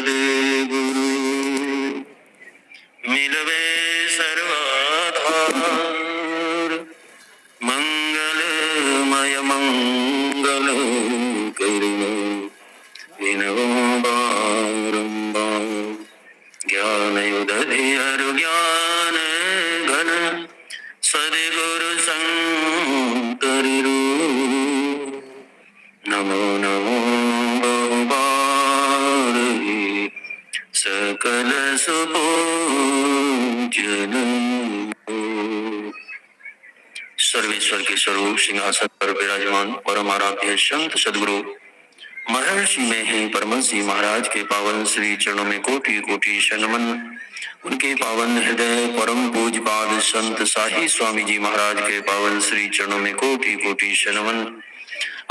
सद्गुरु मिलवे सर्वाधार मंगलमय मंगल करुण विनो बारंबार ज्ञान युदधि ज्ञान घन सद्गुरु शंकर नमो नमो बहुबार सकल सुपूजन। सर्वेश्वर के स्वरूप सिंहासन पर विराजमान परम आराध्य संत सद्गुरु महर्षि में ही परमहंस महाराज के पावन श्री चरणों में कोटि कोटि शनमन। उनके पावन हृदय परम पूज पाद संत साही स्वामी जी महाराज के पावन श्री चरणों में कोटि कोटि शनमन।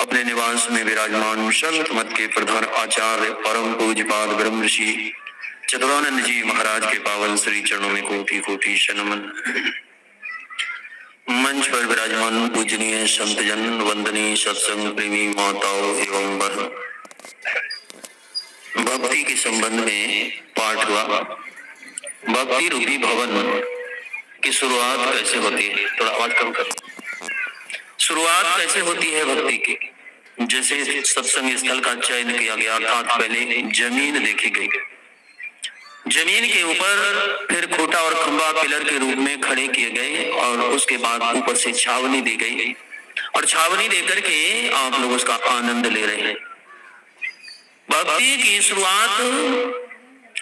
अपने निवास में विराजमान संत मत के प्रधान आचार्य परम पूज पाद ब्रह्म ऋषि चतुरानंद जी महाराज के पावन श्री चरणों में कोटि कोटि शनमन। मंच पर विराजमान पूजनीय संतजन, वंदनीय सत्संग प्रेमी माताओं एवं बहनों, भक्ति के संबंध में पाठ हुआ। भक्ति रूपी भवन की शुरुआत कैसे होती है? थोड़ा आवाज कम करो। शुरुआत कैसे होती है भक्ति की? जैसे सत्संग स्थल का चयन किया गया, अर्थात पहले जमीन देखी गई, जमीन के ऊपर फिर खूंटा और खंबा पिलर के रूप में खड़े किए गए और उसके बाद ऊपर से छावनी दी गई और छावनी देकर के आप लोग उसका आनंद ले रहे हैं। भक्ति की शुरुआत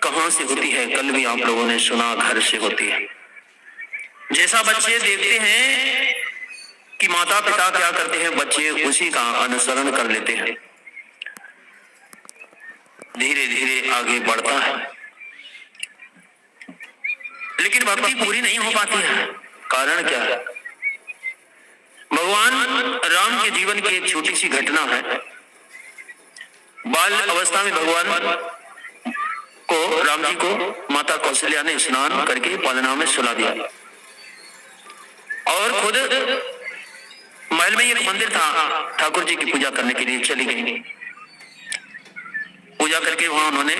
कहां से होती है? कल भी आप लोगों ने सुना, घर से होती है। जैसा बच्चे देखते हैं कि माता पिता क्या करते हैं, बच्चे उसी का अनुसरण कर लेते हैं, धीरे धीरे आगे बढ़ता है। लेकिन भक्ति पूरी नहीं हो पाती है। कारण क्या है? भगवान राम के जीवन की एक छोटी सी घटना है। बाल अवस्था में भगवान को, राम जी को माता कौशल्या ने स्नान करके पालना में सुला दिया और खुद महल में एक मंदिर था, ठाकुर जी की पूजा करने के लिए चली गई। पूजा करके वहां उन्होंने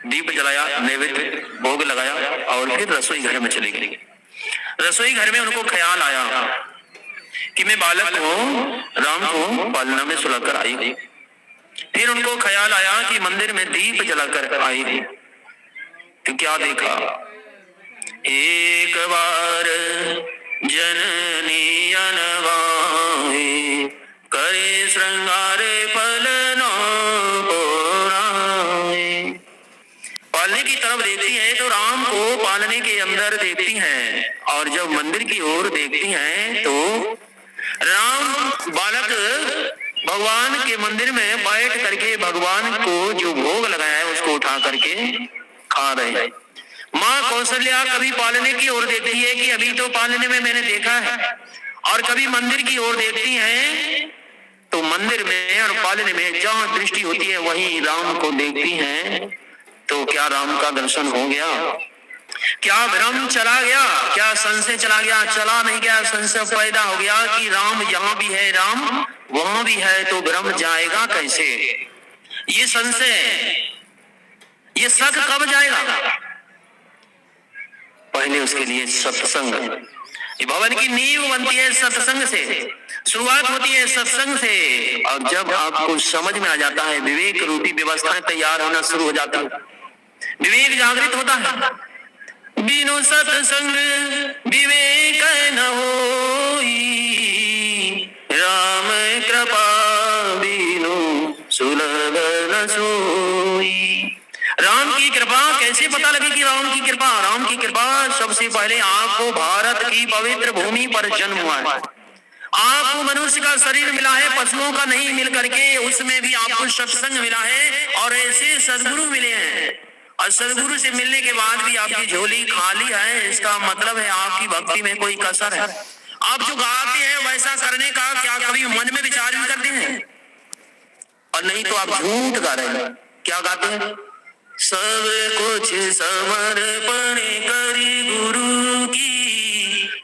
दीप जलाया, नैवेद्य भोग लगाया और फिर रसोई घर में चली गई। रसोई घर में उनको ख्याल आया कि मैं बालक को, राम को पालना में सुलाकर आई। फिर उनको ख्याल आया कि मंदिर में दीप जलाकर आई थी, तो क्या देखा? एक बार जननी अनवाही करे श्रृंगार पलना पोराए। पालने की तरफ देखती हैं तो राम को पालने के अंदर देखती हैं, और जब मंदिर की ओर देखती हैं तो राम बालक भगवान के मंदिर में बैठ करके भगवान को जो भोग लगाया है उसको उठा करके खा रहे हैं। माँ कौशल्या कभी पालने की ओर देखती है कि अभी तो पालने में मैंने देखा है, और कभी मंदिर की ओर देखती हैं तो मंदिर में और पालने में जहाँ दृष्टि होती है वहीं राम को देखती हैं। तो क्या राम का दर्शन हो गया? क्या भ्रम चला गया? क्या संशय चला गया? चला नहीं गया, संशय पैदा हो गया कि राम यहाँ भी है, राम वहां भी है, तो भ्रम जाएगा कैसे? ये संशय, ये शक कब जाएगा? पहले उसके लिए सत्संग। ये भवन की नींव बनती है सत्संग से, शुरुआत होती है सत्संग से। और जब आपको समझ में आ जाता है, विवेक रूपी व्यवस्थाएं तैयार होना शुरू हो जाती है, विवेक जागृत होता है। बिनु सत्संग विवेक न होई, राम कृपा बिनु सुलभ न सोई। राम की कृपा कैसे पता लगेगी? राम की कृपा, राम की कृपा सबसे पहले आपको भारत की पवित्र भूमि पर जन्म हुआ है। आपको मनुष्य का शरीर मिला है, पशुओं का नहीं मिल करके, उसमें भी आपको सत्संग मिला है और ऐसे सद्गुरु मिले हैं। और सद्गुरु से मिलने के बाद भी आपकी झोली खाली है, इसका मतलब है आपकी भक्ति में कोई कसर है। आप जो गाते हैं वैसा करने का क्या कभी मन में विचार भी करते हैं? और नहीं तो आप झूठ गा रहे हैं। क्या गाते हैं? सब कुछ समर्पण करी गुरु की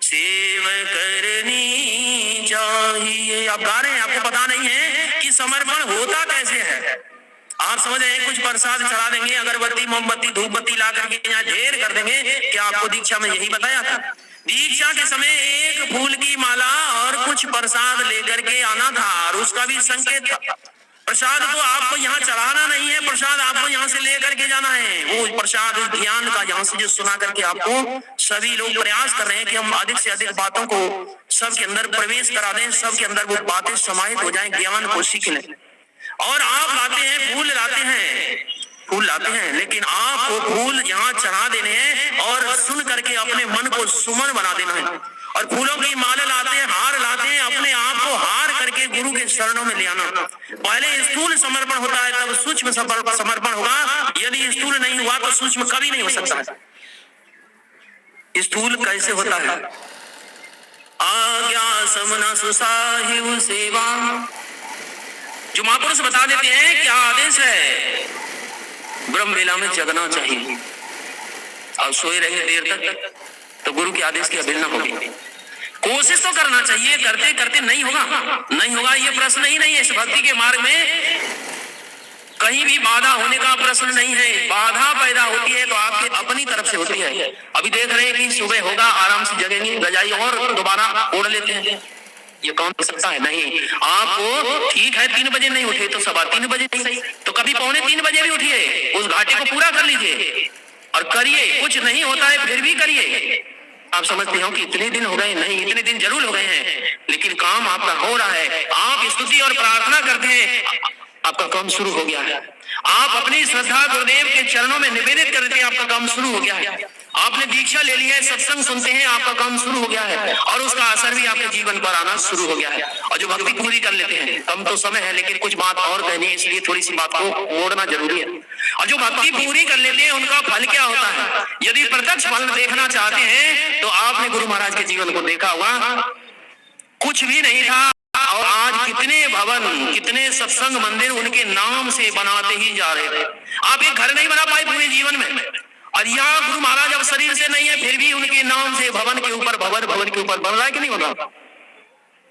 सेवा करनी चाहिए। आप गा रहे हैं, आपको पता नहीं है कि समर्पण होता कैसे है। आप समझ रहे हैं, कुछ प्रसाद चढ़ा देंगे, अगरबत्ती मोमबत्ती धूप बत्ती ला करके यहाँ ढेर कर देंगे। क्या आपको दीक्षा में यही बताया था? दीक्षा के समय एक फूल की माला और कुछ प्रसाद लेकर के आना था, और उसका भी संकेत था। प्रसाद तो आपको यहाँ चढ़ाना नहीं है, प्रसाद आपको यहाँ से लेकर के जाना है। वो प्रसाद उस ज्ञान का यहाँ से जो सुना करके आपको सभी लोग प्रयास कर रहे हैं कि हम अधिक से अधिक बातों को सबके अंदर प्रवेश करा दें, सबके अंदर वो बातें समाहित हो जाएं, ज्ञान को सीख लें। और आप लाते हैं, फूल लाते हैं, फूल लाते हैं, लेकिन आपको फूल यहाँ चढ़ा देने हैं और सुन करके अपने मन को सुमन बना देना है। और फूलों की माला लाते हैं, हार लाते हैं, अपने आप को हार करके गुरु के चरणों में ले आना। पहले स्थूल समर्पण होता है, तब सूक्ष्म समर्पण होगा। यदि स्थूल नहीं हुआ तो सूक्ष्म कभी नहीं हो सकता है। स्थूल कैसे होता है? आज्ञा समन सुसाहिव सेवा, जो महापुरुष बता देते हैं क्या आदेश है, ब्रह्म वेला में जगना चाहिए और सोए रहे देर तक तो गुरु के आदेश की अवहेलना होगी। कोशिश तो करना चाहिए, करते करते नहीं होगा, नहीं होगा ये प्रश्न ही नहीं है। इस भक्ति के मार्ग में कहीं भी बाधा होने का प्रश्न नहीं है। बाधा पैदा होती है तो आपके अपनी तरफ से होती है। अभी देख रहे हैं कि सुबह होगा, आराम से जगेंगे, रजाई और दोबारा ओढ़ लेते हैं, ये कौन कर सकता है? नहीं। आपको ठीक है 3 बजे नहीं उठे तो 3:15 बजे नहीं, तो कभी 2:45 बजे भी उठिए, उस घाटे को पूरा कर लीजिए और करिए। कुछ नहीं होता है फिर भी करिए। आप समझते हो कि इतने दिन हो गए? नहीं, इतने दिन जरूर हो गए हैं, लेकिन काम आपका हो रहा है। आप स्तुति और प्रार्थना करते हैं, आपका काम शुरू हो गया है। आप अपनी श्रद्धा गुरुदेव के चरणों में निवेदित करते हैं, आपका काम शुरू हो गया है। आपने दीक्षा ले ली है, सत्संग सुनते हैं, आपका काम शुरू हो गया है और उसका असर भी आपके जीवन पर आना शुरू हो गया है। और जो भक्ति पूरी कर लेते हैं, कम तो समय है लेकिन कुछ बात और कहनी है, इसलिए थोड़ी सी बात को मोड़ना जरूरी है। और जो भक्ति पूरी कर लेते हैं उनका फल क्या होता है? यदि प्रत्यक्ष फल देखना चाहते हैं तो आपने गुरु महाराज के जीवन को देखा होगा, कुछ भी नहीं था और आज कितने भवन, कितने सत्संग मंदिर उनके नाम से बनाते ही जा रहे थे। आप एक घर नहीं बना पाए पूरे जीवन में, और यहाँ गुरु महाराज अब शरीर से नहीं है, फिर भी उनके नाम से भवन के ऊपर भवन, भवन के ऊपर बन रहा है कि नहीं बन रहा?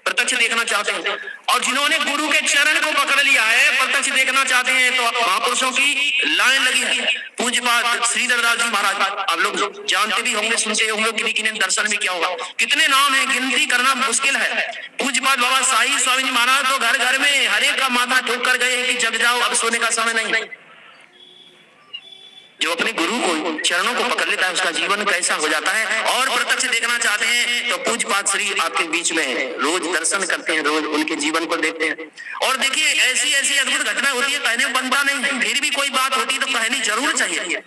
प्रत्यक्ष देखना चाहते हैं, और जिन्होंने गुरु के चरण को पकड़ लिया है, प्रत्यक्ष देखना चाहते हैं, तो महापुरुषों की लाइन लगी है। पूज्यपाद श्रीधर दास जी महाराज, आप लोग जानते भी होंगे, सुनते होंगे, किन्हीं दर्शन भी किया होगा। कितने नाम है, गिनती करना मुश्किल है। पूज्यपाद बाबा साई स्वामी जी महाराज तो घर घर में हरेक का माथा ठोक कर गए कि जग जाओ, अब सोने का समय नहीं। जो अपने गुरु को चरणों को पकड़ लेता है उसका जीवन कैसा हो जाता है। और प्रत्यक्ष देखना चाहते हैं तो पूज्यपाद श्री आपके बीच में रोज दर्शन करते हैं, रोज उनके जीवन को देखते हैं। और देखिए ऐसी ऐसी अद्भुत घटना होती है, कहने बनता नहीं है, फिर भी कोई बात होती है तो कहनी जरूर चाहिए।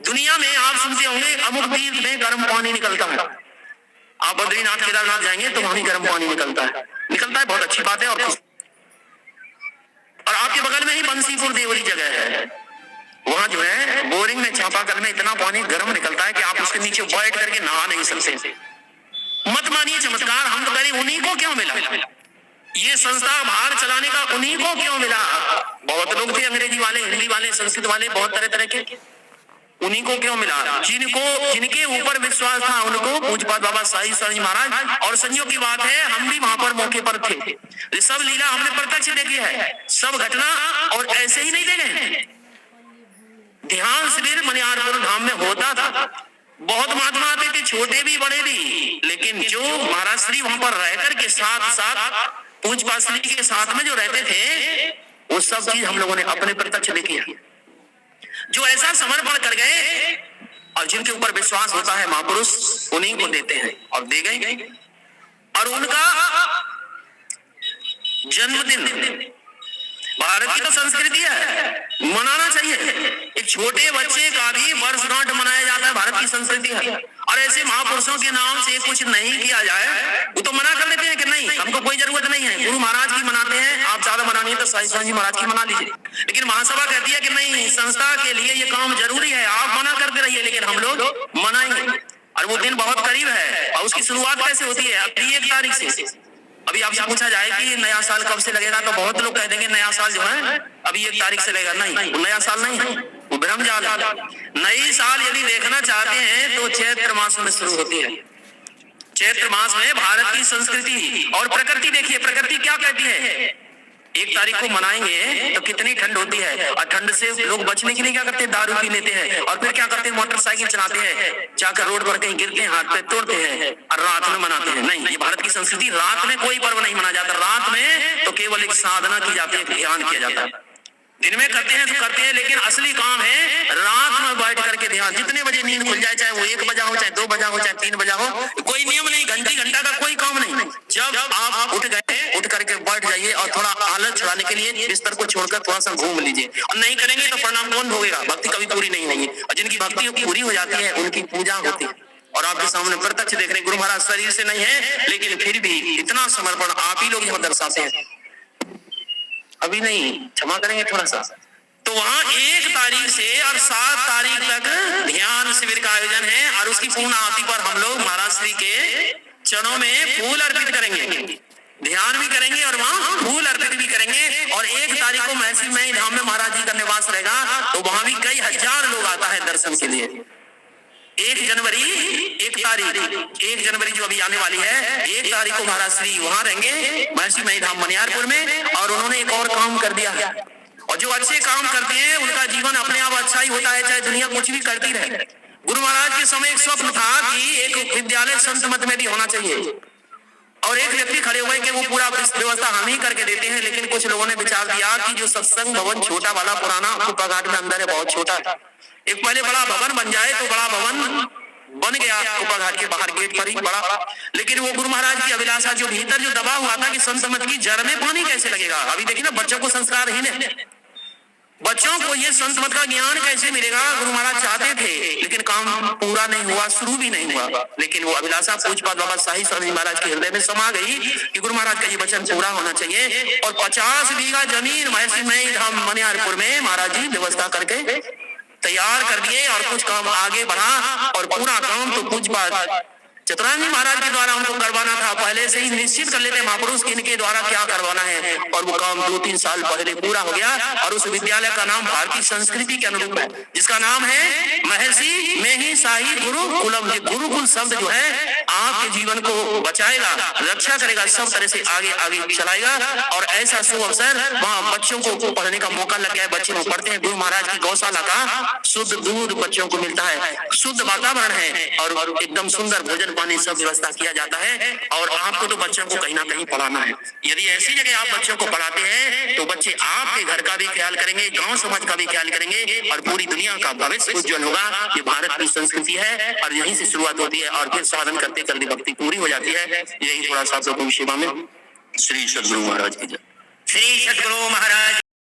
दुनिया में आप सुनते होंगे अमुक तीर्थ में गर्म पानी निकलता है। आप बद्रीनाथ केदारनाथ जाएंगे तो वहां गर्म पानी निकलता है, बहुत अच्छी बात है। और आपके बगल में ही बंसीपुर देवरी जगह है, वहां जो है बोरिंग में चापाकल में इतना पानी गर्म निकलता है कि आप उसके नीचे बैठ करके नहा नहीं सकते। मत मानिए चमत्कार, हम तो करें उन्हीं को क्यों मिला? ये संस्था बाहर चलाने का उन्हीं को क्यों मिला? बहुत लोग थे, अंग्रेजी वाले, हिंदी वाले, संस्कृत वाले, बहुत तरह तरह के, उन्हीं को क्यों मिला? जिनके ऊपर विश्वास था उनको पूज्यपाद बाबा साई स्वामी महाराज। और संयोग की बात है हम भी वहां पर मौके पर थे, ये सब लीला हमने प्रत्यक्ष देखी है, सब घटना। और ऐसे ही नहीं देखे, ध्यान शिविर मनियारपुर धाम में होता था, बहुत महात्मा आते थे, छोटे भी बड़े भी, लेकिन जो महाराज श्री वहां पर रहकर के साथ साथ पूज्यपाद श्री के साथ में जो रहते थे, वो सब चीज हम लोगों ने अपने प्रत्यक्ष देखी है। जो ऐसा समर्पण कर गए और जिनके ऊपर विश्वास होता है महापुरुष उन्हीं को देते हैं और दे गए। और उनका जन्मदिन भारत की तो संस्कृति है, मनाना चाहिए। एक छोटे बच्चे का भी वर्षगांठ मनाया जाता है, भारत की संस्कृति है। और ऐसे महापुरुषों के नाम से कुछ नहीं किया जाए, वो तो मना कर लेते हैं कि नहीं हमको कोई जरूरत नहीं है, गुरु महाराज की मनाते हैं। आप ज्यादा मनानी है तो साई स्वामी महाराज की मना लीजिए, लेकिन महासभा कहती है कि नहीं, संस्था के लिए ये काम जरूरी है, आप मना करते रहिए लेकिन हम लोग मनाएंगे। और वो दिन बहुत करीब है। और उसकी शुरुआत कैसे होती है? अभी 1 तारीख से। अभी आपसे पूछा जाए कि नया साल कब से लगेगा, तो बहुत लोग कह देंगे नया साल जो है अभी 1 तारीख से लगेगा। नहीं, वो नया साल नहीं है, वो ब्रह्मजाल है। नई साल यदि देखना चाहते हैं तो चैत्र मास में शुरू होती है। चैत्र मास में भारत की संस्कृति और प्रकृति देखिए, प्रकृति क्या कहती है? 1 तारीख को मनाएंगे तो कितनी ठंड होती है, और ठंड से लोग बचने के लिए क्या करते हैं, दारू पी लेते हैं, और फिर क्या करते हैं, मोटरसाइकिल चलाते हैं, जाकर रोड पर कहीं गिरते हैं, हाथ पे तोड़ते हैं, और रात में मनाते हैं। नहीं, ये भारत की संस्कृति, रात में कोई पर्व नहीं मनाया जाता। रात में तो केवल एक साधना की जाती है, ध्यान किया जाता है। दिन में करते हैं तो करते हैं, लेकिन असली काम है रात में बैठ करके ध्यान। जितने बजे नींद खुल जाए, चाहे वो 1 बजा हो, चाहे 2 बजा हो, चाहे 3 बजा हो, कोई नियम नहीं, घंटा का कोई काम नहीं। जब आप उठ गए, उठ करके बैठ जाइए, और थोड़ा आलस छुड़ाने के लिए बिस्तर को छोड़कर थोड़ा सा घूम लीजिए, और नहीं करेंगे तो परिणाम कौन भोगेगा? भक्ति कभी पूरी नहीं होगी। और जिनकी भक्ति पूरी हो जाती है उनकी पूजा होती है, और आपके सामने प्रत्यक्ष देख रहे, गुरु महाराज शरीर से नहीं है, लेकिन फिर भी इतना समर्पण आप ही लोग यहाँ दर्शाते हैं। अभी नहीं, क्षमा करेंगे थोड़ा सा। तो वहां 1 तारीख से और 7 तारीख तक ध्यान शिविर का आयोजन है, और उसकी पूर्ण आरती पर हम लोग महाराज श्री के चरणों में फूल अर्पित करेंगे, ध्यान भी करेंगे और वहां फूल अर्पित भी करेंगे। और 1 तारीख को महर्षि मई धाम में महाराज जी का निवास रहेगा, तो वहां भी कई हजार लोग आता है दर्शन के लिए। 1 जनवरी 1 जनवरी जो अभी आने वाली है, 1 तारीख को महाराज श्री वहां रहेंगे महर्षि मई धाम मनियारपुर में। और उन्होंने एक और काम कर दिया है, और जो अच्छे काम करते हैं उनका जीवन अपने आप अच्छा ही होता है, चाहे दुनिया कुछ भी करती रहे। गुरु महाराज के समय एक स्वप्न था कि एक विद्यालय संत मत में भी होना चाहिए, और एक व्यक्ति खड़े हुए कि वो पूरा व्यवस्था हम ही करके देते हैं। लेकिन कुछ लोगों ने विचार दिया कि जो सत्संग भवन छोटा वाला पुराना कुप्पाघाट में अंदर है, बहुत छोटा है, एक पहले बड़ा भवन बन जाए। तो बड़ा भवन बन गया कुप्पाघाट के बाहर गेट पर ही बड़ा, लेकिन वो गुरु महाराज की अभिलाषा जो भीतर जो दबा हुआ था कि संत मत की जड़ में पानी कैसे लगेगा। अभी देखिए ना, बच्चों को संस्कार ही नहीं, बच्चों को ये संत मत का ज्ञान कैसे मिलेगा। गुरु महाराज चाहते थे, लेकिन काम पूरा नहीं हुआ, शुरू भी नहीं हुआ। लेकिन वो अभिलाषा पूजपाद बाबा शाही स्वामी महाराज के हृदय में समा गई कि गुरु महाराज का ये वचन पूरा होना चाहिए। और 50 बीघा जमीन महर्षि मई धाम मनियारपुर में महाराज जी व्यवस्था करके तैयार कर दिए, और कुछ काम आगे बढ़ा, और पूरा काम तो पूजपाद चतुरानंद जी महाराज के द्वारा उनको करवाना था। पहले से ही निश्चित कर लेते महापुरुष कि इनके द्वारा क्या करवाना है, और वो काम 2-3 साल पहले पूरा हो गया। और उस विद्यालय का नाम भारतीय संस्कृति के अनुरूप है, जिसका नाम है महर्षि मेहि शाही गुरुकुलम। गुरुकुल शब्द जो है आपके जीवन को बचाएगा, रक्षा करेगा, सब तरह से आगे आगे चलाएगा। और ऐसा शुभ अवसर वहाँ बच्चों को पढ़ने का मौका लग गया है, बच्चे पढ़ते हैं। गुरु महाराज की गौशाला का शुद्ध दूध बच्चों को मिलता है, शुद्ध वातावरण है, और एकदम सुंदर भोजन पानी सब व्यवस्था किया जाता है। और आपको तो बच्चों को कहीं ना कहीं पढ़ाना है। यदि ऐसी जगह आप बच्चों को पढ़ाते हैं तो बच्चे आपके घर का भी ख्याल करेंगे, गांव समाज का भी ख्याल करेंगे, और पूरी दुनिया का भविष्य उज्जवल होगा। ये भारत की संस्कृति है, और यहीं से शुरुआत होती है, और फिर साधन करते करते भक्ति पूरी हो जाती है। यही थोड़ा सा आपको सेवा में। श्री सद्गुरु महाराज की जय। श्री सद्गुरु महाराज।